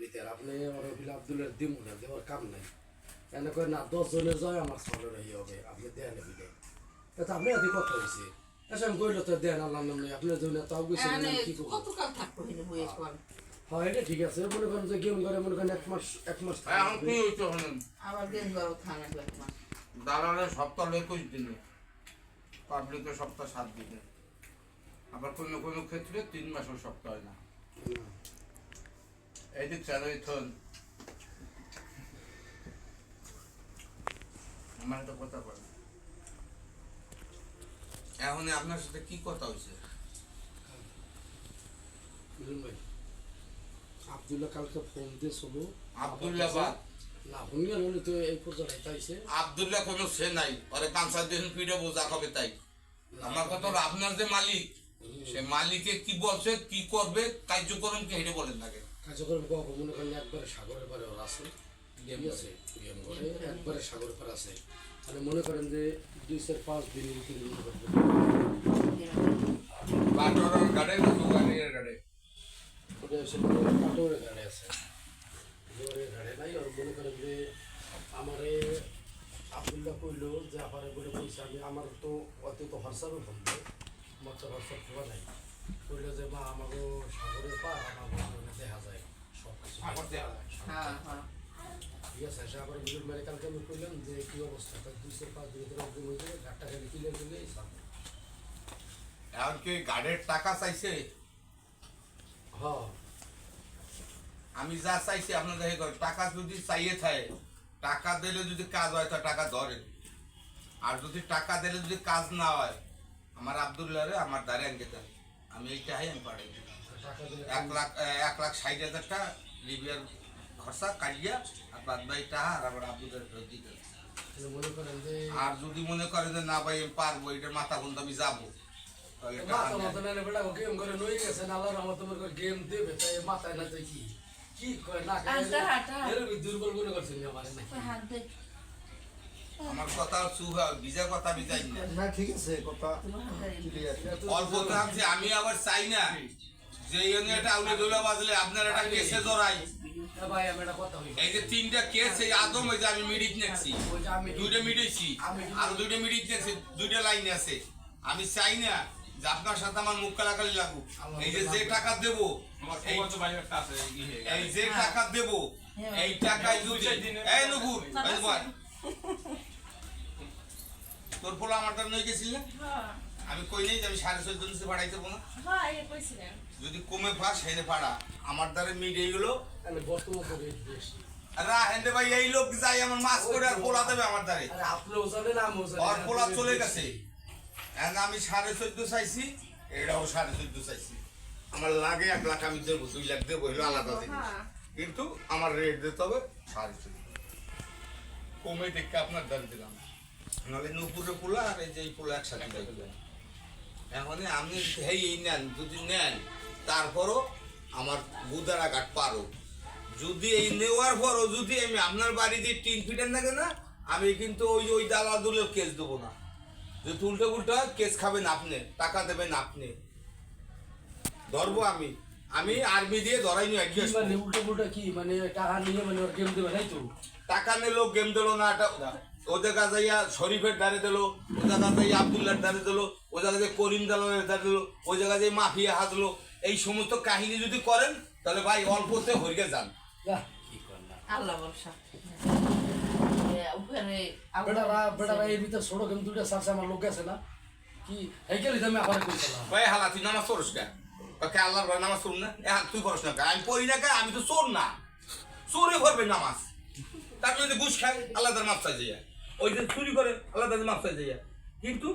ভিতরে আপনি ওর বিল আব্দুলের দিমু না দেওয়ার কাম নাই এনে করে না 10 জনে যায় আমার সামনে রই হবে আপনি দেন বিলে এটা আপনি আদি কথা হইছে এসব কইলো তো দেন আল্লাহ নাম নাই আপনি জন্য তাও গেছেন না কি করব কতকাল থাকবো হিনে বইয়ে কোন হ্যাঁ এটা ঠিক আছে মনে করেন যে গেম করে মনে করেন এক মাস এখন কি হইতো হলেন আবার গেম গরো থানা লাগবে দালালের সপ্তাহ 21 দিনে পাবলিকের সপ্তাহ 7 দিনে আবার কোনো কোনো ক্ষেত্রে 3 মাসও সপ্তাহ হয় না এই যে চালাই থন আমার একটা কথা বল এখন আপনার সাথে কি কথা হয়েছে বুঝলেন ভাই আব্দুল্লাহ কালকে ফোন দিয়ে শুনো আব্দুল্লাহ বা না হুঙ্গা হলে তো এই পর্যন্ত আইছে আব্দুল্লাহ কোনো সে নাই আরে কাঁচা দিন পিঠে বোঝা হবে তাই আমার কথা হলো আপনার যে মালিক সে মালিকে কি বলছে কি করবে কার্যক্রম কি হেঁটে বলেন তাকে কার্যক্রম কখন মনে করেন একবারে সাগরের পারে ওর আছে গেম আছে গেম করে একবারে সাগরের পারে আছে মানে মনে করেন যে 2-5 দিন মনে করেন বাটরের গাড়ি না দোকানের গাড়ি ওটা এসে কাটোরের গাড়ি আছে জোরের গাড়ি নাই আর মনে করেন যে আমারে আব্দুল্লাহ কইলো যে আপারে বলে কইছে আমি আমার তো অত তো হরসারও বলবো আমার তো হরসার খোয়া নাই কইলো যে মা আমাকে সাগরের পার আমার দেখা যায় সব কিছু হ্যাঁ হ্যাঁ ঠিক আছে সে আবার বিজুল মেরে কালকে আমি কইলাম যে কী অবস্থা তাই 2-5 দিনের একদিন হয়েছে গাড়টা খালি ক্লিয়ার করলে এখন কি গাড়ির টাকা চাইছে হ্যাঁ আমি যা চাইছি আপনার দেখে টাকা যদি চাইয়ে থাকে টাকা দিলে যদি কাজ হয় তা টাকা ধরে আর যদি টাকা দিলে যদি কাজ না হয় আমার আব্দুল্লাহ রে আমার দ্বারে আনতে দেন আমি এইটা আমি পাঠাই টাকা দিলে 1,60,000 টাকা লিবিয়ার খরচা কাটিয়া আর বাদ বাই টাকা আর আমার আব্দুল্লাহ ফেরত দিতে মনে করেন যে আর যদি মনে করেন যে না ভাই আমি পারবো এটার মাথা বন্ধ আমি যাবো তাহলে টাকা মাথা নেন। মতো না বেটা গেম করে নই গেছে না আল্লাহর রহমতে মনে করে গেম দেবে তাই মাথায় না তো কি কি কয় না আচ্ছা, আচ্ছা। এরকম দুর্বল মনে করছেন আমার না হাত দে আমার কথা সুহা বিজয় কথা বিজাই না না ঠিক আছে কথা তোমার হাত ধরে ক্লিয়ার অল্প থাকছে আমি আবার চাই না যে এটা আউলে দোলা বাজলে আপনার একটা কেসে জড়াই ভাই আমি একটা কথা হই এই যে 3টা কেস এই আদম এই যে আমি মিডিট নেছি ওই যে আমি 2টা মিডিয়েছি আর 2টা মিডিট নেছি 2টা লাইন আছে আমি চাই না যে আপনার সাথে আমার মুখ কালাকালি লাগুক এই যে টাকা দেব এই যে টাকা দেব এই টাকায় যদি এই নুপুর এই বল তোর পোলা আমার তার নই গেছিল না আমি কই নাই যে আমি 14.5 দিন ভাড়াইতে না যদি কমে ফাস হেনে পাড়া আমার দ্বারে মিট এইগুলো আমি বর্তমান রেট বেশি হেন্দে ভাই এই লোক যাই আমার মাছ করে আর পোলা দেবে আমার দ্বারে আরে আপনিও জানেন আমিও জানি আর পোলা চলে গেছে এখন আমি 14.5 চাইছি এটাও 14.5 চাইছি আমার লাগে 1 লাখ আমি দেবো 2 লাখ দেবো হলো আলাদা জিনিস কিন্তু আমার রেট দিতে হবে 14.5 কমে দেখে আপনার দ্বারে দিলাম নাহলে নুপুরে পোলা আর এই যে এই পোলা একসাথে দেখবেন এখন আপনি এই নেন যদি নেন তারপরও আমার বুদারা ঘাট পারো যদি এই নেওয়ার পরও যদি আমি আপনার বাড়িতে 3 ফিটের থাকে না আমি কিন্তু ওই দালাদুলের কেস দেবো না যদি উল্টো উল্টো কেস খাবেন আপনি টাকা দেবেন আপনি ধরবো আমি আর্মি দিয়ে ধরাই নি কি মানে উল্টো পুল্টো কি মানে টাকা নিয়ে মানে ওর গেম দেবে নাই তো টাকা নিলো গেম দিলো না এটা ও জায়গা যাইয়া শরীফের দ্বারে দিলো ও জায়গা যাইয়া আব্দুল্লাহর দ্বারে দিলো ও জায়গা যাই করিম দালালের দ্বারে দিলো ও জায়গা যাই মাফিয়া হাজলো এই সমস্ত কাহিনী যদি করেন তাহলে ভাই অল্পতে হরিকে যান কি করলাম আল্লাহ বর্ষা উপরে বেটা এই ভিতর ছোট গেম দুটো সারছে আমার লোক আছে না কি এই গেলি আমি আবার কইছিলাম ভাই হালা তুই নামাজ পড়স কে ওকে আল্লাহর ভাই নামাজ পড়ুন না এখন তুই পড়স না কে? আমি পড়ি না কে? আমি তো চোর না চোরে করবে নামাজ তার যদি ঘুষ খায় আল্লাহ তার মাপ চাই যাইয়া ওই যে চুরি করে আল্লাহ তাদের মাপ চাই যাইয়া কিন্তু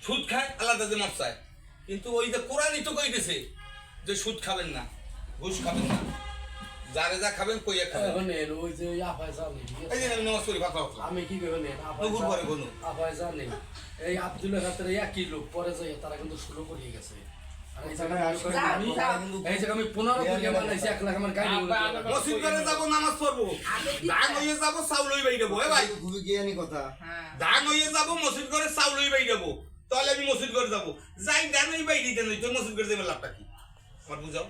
সুদ খায় আল্লাহ তাদের মাপ চায় কিন্তু ওই যে কোরআনই তো কইতেছে যে সুদ খাবেন না ঘুষ খাবেন না যারে যা খাবেন কইয়া খাবেন এখন ওই যে আপায় জানি এই যে আমি নামাজ পড়ি ভাত খাওয়া আমি কি ভেবে নেন দুপুর পরে কোনো আপায় জানি এই আব্দুল্লাহ খাতের একই লোক পরে যাই তারা কিন্তু শুরু করিয়ে গেছে আর এই জায়গায় এই জায়গায় আমি 15 কোটি বানাইছি 1 লাখ আমার গাড়ি মসজিদ করে যাবো নামাজ পড়বো ধান হয়ে যাবো চাউল হয়ে বাইরে যাবো ভাই খুবই জ্ঞানী কথা ধান হয়ে যাবো মসজিদ করে চাউল হয়ে বাইরে যাবো তাহলে আমি মসজিদ করে যাবো যাই ধান হয়ে বাইরে দেন তুই মসজিদ করে যাবে লাভটা কি আমার বুঝাও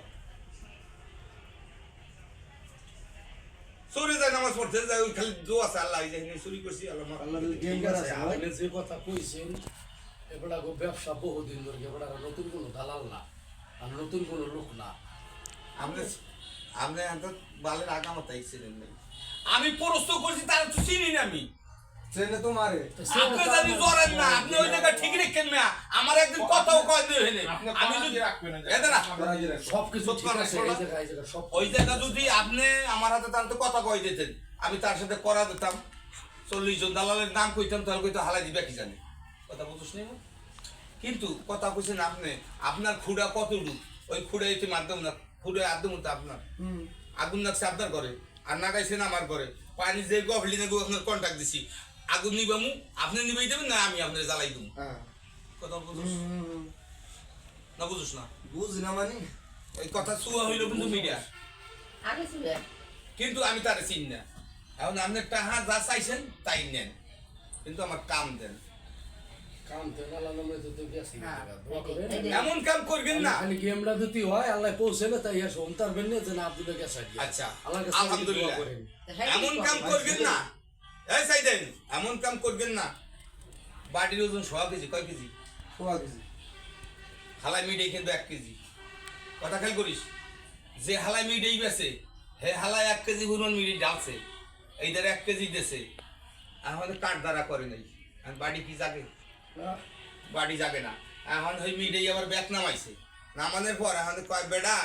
চুরি যায় নামাজ পড়তে যায় ওই খালি দোয়া আছে আল্লাহ এই যে চুরি করছি আল্লাহ মাফ আল্লাহ করে। গেম ঠিক করা আছে, আছে আপনি যে কথা কইছেন এবার ব্যবসা বহুদিন ধরে এবার নতুন কোনো দালাল না আর নতুন কোনো লোক না। আপনি আপনি এত বালের আগামাতাই ছিলেন নাই আমি প্রশ্ন করছি তার তো চিনি না আমি ট্রেনে তো মারে আপনি জানি জরেন না আপনি ওই জায়গা ঠিক রেখেন না আমার একদিন কথাও কয় দিয়ে হইলে আমি যদি এদের সবকিছু সত্য ঠিক না, আছে, শোনো। এই জায়গায় সব ওই জায়গা যদি আপনি আমার হাতে তার তো কথা কই দিতেন আমি তার সাথে করা দিতাম 40 জন দালালের নাম কইতাম তাহলে কইতো হালাই দিবে কি জানে কথা বুঝছ না কিন্তু কথা কইছেন আপনি আপনার খুঁড়া কতটুকু ওই খুঁড়ে এতে মাধ্যম না খুঁড়ে আদম তো আপনার আগুন লাগছে আপনার করে আর নাগাইছেন আমার করে পানি যে গভলি না আপনার কন্টাক্ট দিছি আগুন নিবামু আপনি নিবাই দেবেন না আমি আপনার জ্বালাই দেবো হ্যাঁ কথা বুঝছ না বুঝছ না বুঝি না মানে এই কথা শুয়া হইল কিন্তু মিডিয়া আগে ছিল কিন্তু আমি তারে চিনি না এখন আপনি টাহা যা চাইছেন তাই নেন কিন্তু আমার কাম দেন কাম তো আল্লাহ নামে তো গেছি হ্যাঁ, দোয়া করেন এই- এমন কাম করবেন না খালি গেমটা দিতে হয় আল্লাহ পৌঁছালে তাই শুন তারবেন না যে না আব্দুল্লাহ গেছে আচ্ছা আল্লাহর কাছে আলহামদুলিল্লাহ দোয়া করেন। এমন কাম করবেন না এই সাইদেন এমন কাম করবেন না বাড়ির ওজন 100 কেজি কয় কেজি শোয়া গেছি হালাই মিডিয়ে কিন্তু 1 কেজি কথা খেয়াল করিস যে হালাই মিডিয়ে বেছে হে হালাই 1 কেজি হুরন মিডিয়ে ডালছে এইদের 1 কেজি দেছে আমাদের কাট দ্বারা করে নাই আর বাড়ি কি জাগে বাড়ি যাবে না এখন ওই মিডিয়ে আবার ব্যাক নামাইছে নামানোর পর এখন কয় বেড়া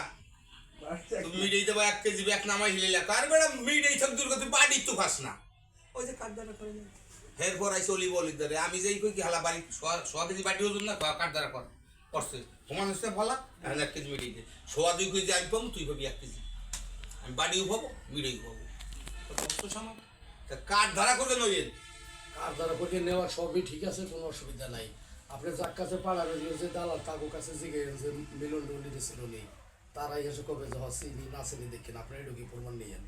তুমি মিডিয়ে দেবো 1 কেজি ব্যাক নামাই হিলে কার বেড়া মিডিয়ে থাক দূর করতে বাড়ি তো ফাস না ওই যে কাট দ্বারা করে নাই এরপর আই চলি বলি ধরে আমি যেই কই কি হালা বাড়ি 100 কেজি বাড়ি ওজন না কাট দ্বারা কর করছে সমান হচ্ছে ভালা এখন 1 কেজি মিডিয়ে দে 100 2 কেজি আমি পাবো তুই পাবি 1 কেজি আমি বাড়িও পাবো মিডিয়েও পাবো তো সমান কাঠ ধারা করবে নইয়েন কার দ্বারা করে নেওয়া সবই ঠিক আছে, কোনো অসুবিধা নাই। আপনি যার কাছে পাড়ার যে দালাল তাকে কাছে জিগে যে মিলন ডলি দিছিল নেই তারাই এসে কবে যে চিনি না চিনি দেখেন আপনার এটুকু প্রমাণ নিয়েন।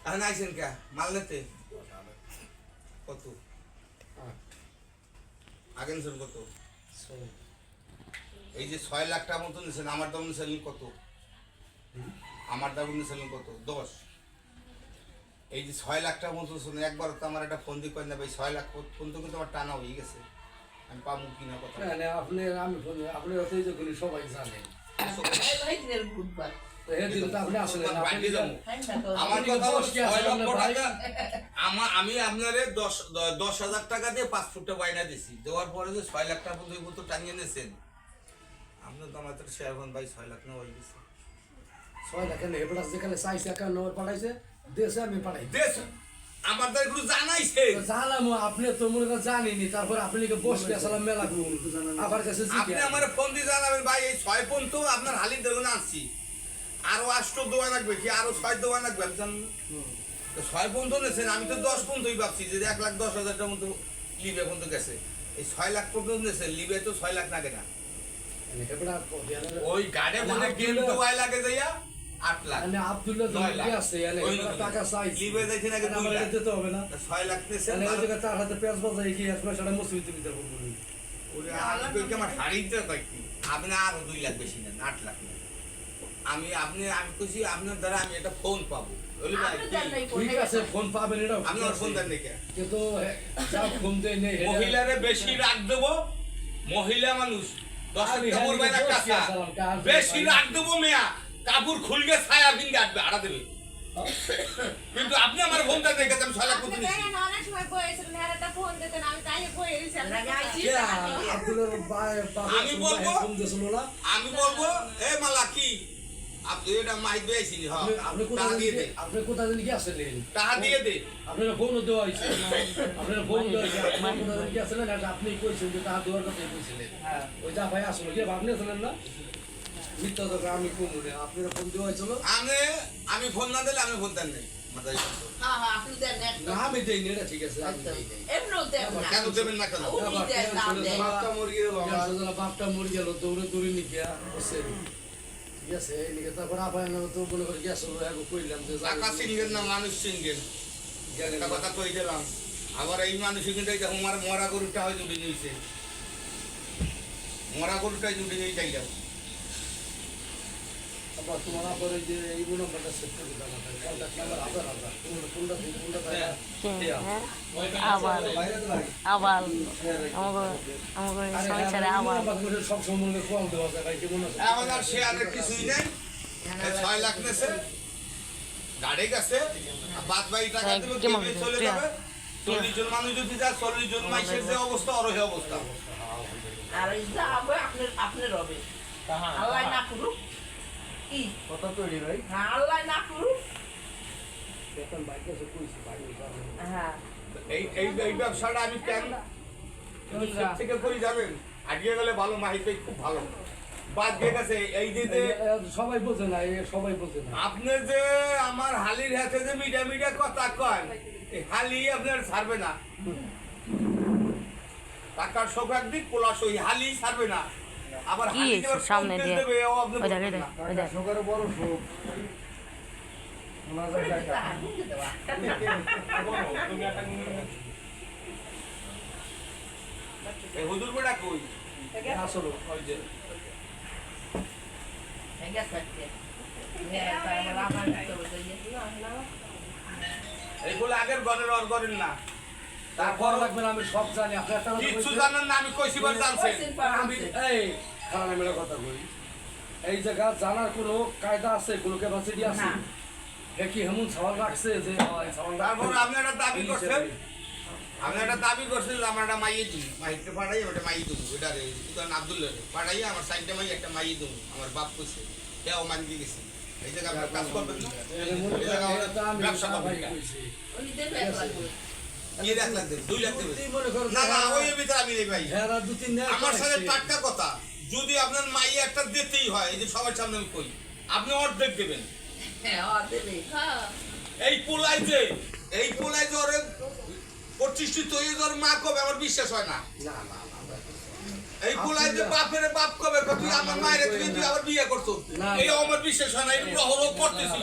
এখন আইসেন কে মাল নিতে কত আগে নিছেন কত এই যে 6 লাখ টাকা মতো নিছেন আমার দাম নিছেন কত আমার দাম নিছেন কত 10 এই যে 6 লাখ টাকা মতো শুনে একবার তো আমার একটা ফোন দিয়ে কই না ভাই 6 লাখ ফোন তো কিন্তু আমার টানা হয়ে গেছে আমি পাবো কিনা কথা না না আপনি আমি ফোন আপনি অতই যে গুলি সবাই জানেন এই দিনের বুধবার তো এদিন তো আপনি আসলে না, আপনি বাড়ি যাবো আমার আপনি কথা হলো দশ কি আছে 6 লক্ষ আপনার ভাই? টাকা আমি আপনারে 10,000 টাকা দিয়ে 5 ফুটটা বাইনা দিছি দেওয়ার পরে যে 6 লাখ টাকা পর্যন্ত টানিয়ে নিয়েছেন আপনার তো আমাদের শেয়ারবান ভাই 6 লাখ না হয়ে গেছে 6 লাখ নেই এবার যেখানে চাইছে একা নর পাঠাইছে দেশে আমি পাঠাই দেশ আমার তো একটু জানাইছে জানলাম আপনি তো মনে করেন জানিনি তারপর আপনি কি বসে আসলাম মেলা আবার কাছে আপনি আমার ফোন দিয়ে জানাবেন ভাই এই 6 ফোন তো আপনার হালি দেবেন আনছি আরো 8 দোয়া লাগবে কি আরো 6 দোয়া লাগবে আপনি জানেন তো 6 ফোন তো নিয়েছেন আমি তো 10 ফোন তোই ভাবছি যে 1,10,000 টাকা মতো লিবে ফোন তো গেছে এই 6 লাখ পর্যন্ত নিয়েছেন লিবে তো 6 লাখ লাগে না ওই গাড়ে বলে গেম তো আই লাগে যাইয়া 8 লাখ মানে আব্দুল্লাহ 9 লাখ। কি আছে এনে ওই টাকা চাইছে লিবে যাইছে নাকি 2 আমার লাখ দিতে হবে না 6 লাখ নিয়েছেন এনে ওই জায়গায় তার হাতে পেঁয়াজ বাজাই কি এক পয়সাটা মুসিবত দিতে হবে ওরে আমি কই আমার হারিতে কই কি আপনি আরো 2 লাখ বেশি নেন 8 লাখ নেন আমি কইছি আপনার দ্বারা আমি একটা ফোন পাবো বলি ভাই ঠিক আছে ফোন পাবেন এটা আমি ওর ফোন দেন নাকি কিন্তু যা ফোন দেয় নেই মহিলারে বেশি রাখ দেবো মহিলা মানুষ 10 আমি কাপড় হ্যাঁ বাইনা বসে কাঁচা আসলাম, কাজ বেশি নাই। রাখ দেবো মেয়া কাপড় খুলগে ছায়া বিন গাটবে আড়া দেবে কিন্তু আপনি আমার ফোন দেন নাকি আমি 6 লাখ কত নিছি আব্দুল্লাহ আমি বলবো ফোন দিয়েছিল না আমি বলবো এ মালা কি আপনি এটা মাইক বেয়েছিলি হ্যাঁ আপনি টাকা দিয়ে দে আপনি কোথায় দিন কি আসলেন টাকা দিয়ে দে আপনার ফোন দেওয়া হয়েছে আপনার ফোন দেওয়া হয়েছে আপনার কোথায় দিন কি আসলেন এটা আপনি কইছেন যে টাকা দেওয়ার কথা কইছিলেন ওই যা ভাই আসলো কি আপনি আসলেন না মিথ্যা কথা আমি কম মনে আপনার ফোন দেওয়া হয়েছিল আমি ফোন না দিলে আমি ফোন দেন নাই মাথায় না আমি দেইনি এটা ঠিক আছে আমি দেই নাই কেন দেবেন না কেন বাপটা মুরগি হলো আমার বাপটা মরে গেল দৌড়ে দৌড়ে নিয়ে বসে ঠিক আছে এই নিকে তারপর আবার তো মনে করে গ্যাস হলো এখন কইলাম যে টাকা সিঙ্গেল না মানুষ সিঙ্গেল একটা কথা কই দিলাম আবার এই মানুষই কিন্তু এই দেখো মরা গরুটা হয় জুড়ে নিয়েছে মরা গরুটাই জুড়ে নিয়ে চাইলাম আপা তোমার আবার এই যে এই নম্বরটা সেট করে দিলাম কন্ট্যাক্ট নাম্বার হাজার হাজার কোনটা আবার বাইরে তো লাগে আবার আমাকে সংসারে আবার সব সম্বন্ধে কল দেওয়া যায় ভাই কেমন আছে এখন আর শেয়ারের কিছুই নেই 6 লাখ নেছে গাড়ি গেছে বাদ বাকি টাকা দেবে কেমন চলে যাবে 40 জন মানুষ যদি যায় 40 জন মাইসের যে অবস্থা আর ওই অবস্থা আর এই যা হবে আপনার হবে আল্লাহ না করুক কি কত তৈরি ভাই হ্যাঁ আল্লাহ না করুক এখন বাইকে সে কইছি ভাই হ্যাঁ এই ব্যবসাটা আমি কেন থেকে করি যাবেন আগে গেলে ভালো মাহিতে খুব ভালো বাদ দিয়ে গেছে এই যে সবাই বোঝে না সবাই বোঝে না আপনি যে আমার হালির হাতে যে মিডিয়া মিডিয়া কথা কয় এই হালি আপনার ছাড়বে না টাকার শোক একদিক প্লাস ওই হালি ছাড়বে না আবার কি হালি হয়েছে দেওয়ার সামনে শোক দিয়ে? দেবে, ও আপনি ওই দেখ, বলবেন ওই না। দেখ, ওই দেখ। সকালে বড় শোক ওনাদের টাকা এই হুজুর বেটা কই আসলে ওই যে এইগুলো আগের ঘরের অর ঘরের না তারপর লাগবে না আমি সব জানি আপনি একটা কথা কিচ্ছু বলছেন। জানেন না আমি কইছি বার জানছেন আমি এই খারাপ মেলা কথা কই এই জায়গা জানার কোনো কায়দা আছে কোনো ক্যাপাসিটি আছে না। এ কি এমন সওয়াল রাখছে যে এই সওয়ালটা তারপর আপনি একটা দাবি করছেন আপনি একটা দাবি করছেন যে আমার একটা মাইয়ে দিন মাইকে পাঠাই ওটা মাইয়ে দেবো ওটা রে উদান আব্দুল্লাহ পাঠাই আমার সাইডটা মাই একটা মাইয়ে দেবো আমার বাপ কইছে কেউ মান দিয়ে গেছে এই জায়গা আপনার কাজ করবেন না এই জায়গা আমাদের ব্যবসা করবেন না। কি 1 লাখ দেবে 2 লাখ দেবে না না ওই ভিতরে আমি নেই ভাই হ্যাঁ দু তিন দিন আমার সাথে টাটকা কথা যদি আপনার মাইয়ে একটা দিতেই হয় এই যে সবার সামনে আমি কই আপনি অর্ধেক দেবেন এই পোলাই যে ওরে 25টি তৈরি ওর মা কবে আমার বিশ্বাস হয় না এই পোলাই যে বাপের বাপ কবে তুই আমার মায়ের তুই আবার বিয়ে করছো না। এই আমার বিশ্বাস হয় না এই প্রহরও করতেছি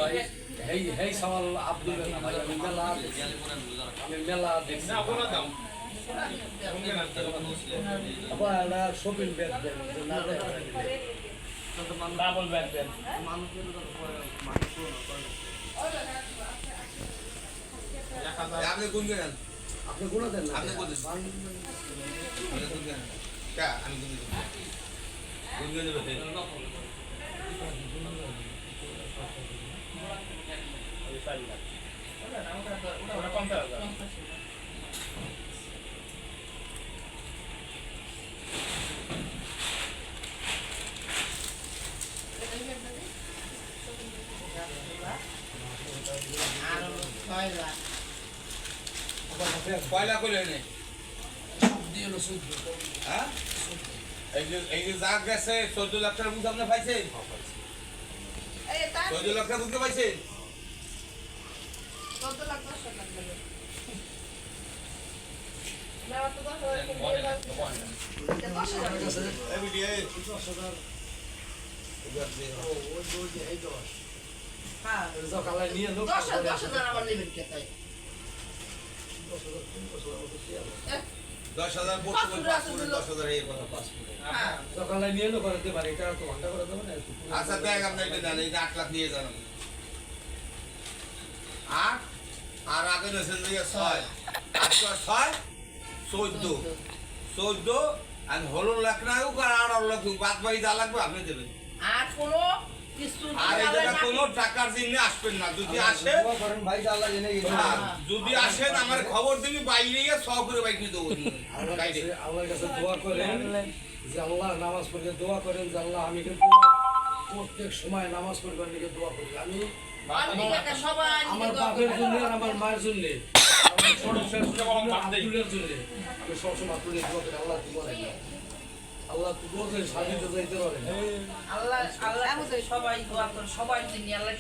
এই এই সওয়াল আব্দুল ভাই আমি মেলা দেখছি আবার একটা শপিং ব্যাগ দেন না ডাবল ব্যাগ দেন আপনি কোন গেলেন আপনি গুলো দেন না আপনি কোথায়? আপনি কোন গেলেন কা আমি কোন গেলেন ওটা 50,000 পয়লা কইলে নেই দিয়ে হলো শুদ্ধ হ্যাঁ এই যে যা গেছে 14 লাখ টাকা বুঝ আপনি পাইছেন 14 লাখ টাকা বুঝতে পাইছেন এই ভিডিও এই 10,000 এই 10 সকালে নিয়ে লোক 10,000 আমার নেবেন কে তাই 10,000 পড়ছে 10,000 এই কথা পাস হ্যাঁ সকালে নিয়ে লোক করতে পারে এটা তো ঘন্টা করে দেবেন আচ্ছা দেখ আপনি এটা জানেন এই যে 8 লাখ নিয়ে যান 8 আর আগে নেছেন যে 6 8 6 14 আর হলো লাখ না হোক আর 8 লাখ হোক, বাদ বাকি যা লাগবে আপনি দেবেন আর কোনো কিছু আর এই জায়গা কোনো টাকার জন্য আসবেন না যদি আসে দোয়া করেন ভাই আল্লাহ জেনে গেছে হ্যাঁ, যদি আসেন আমার খবর দিবি বাইরে গিয়ে 100 করে বাইক দেবো গাইডে আল্লাহর কাছে দোয়া করেন যে আল্লাহ নামাজ পড়ে দোয়া করেন যে আল্লাহ আমি কিন্তু প্রত্যেক সময় নামাজ পড়বার দিকে দোয়া করি আমি সবাই আমার বাপের জন্য আর আমার মায়ের জন্য আমার ছোট আব্দুলের জন্য আমি সবসময় আব্দুলের দোয়া করি আল্লাহ দোয়া রাখি আল্লাহ দোয়া করে সাজিয়ে যাইতে পারেন আল্লাহ আল্লাহ সবাই দোয়া করে সবাই আল্লাহ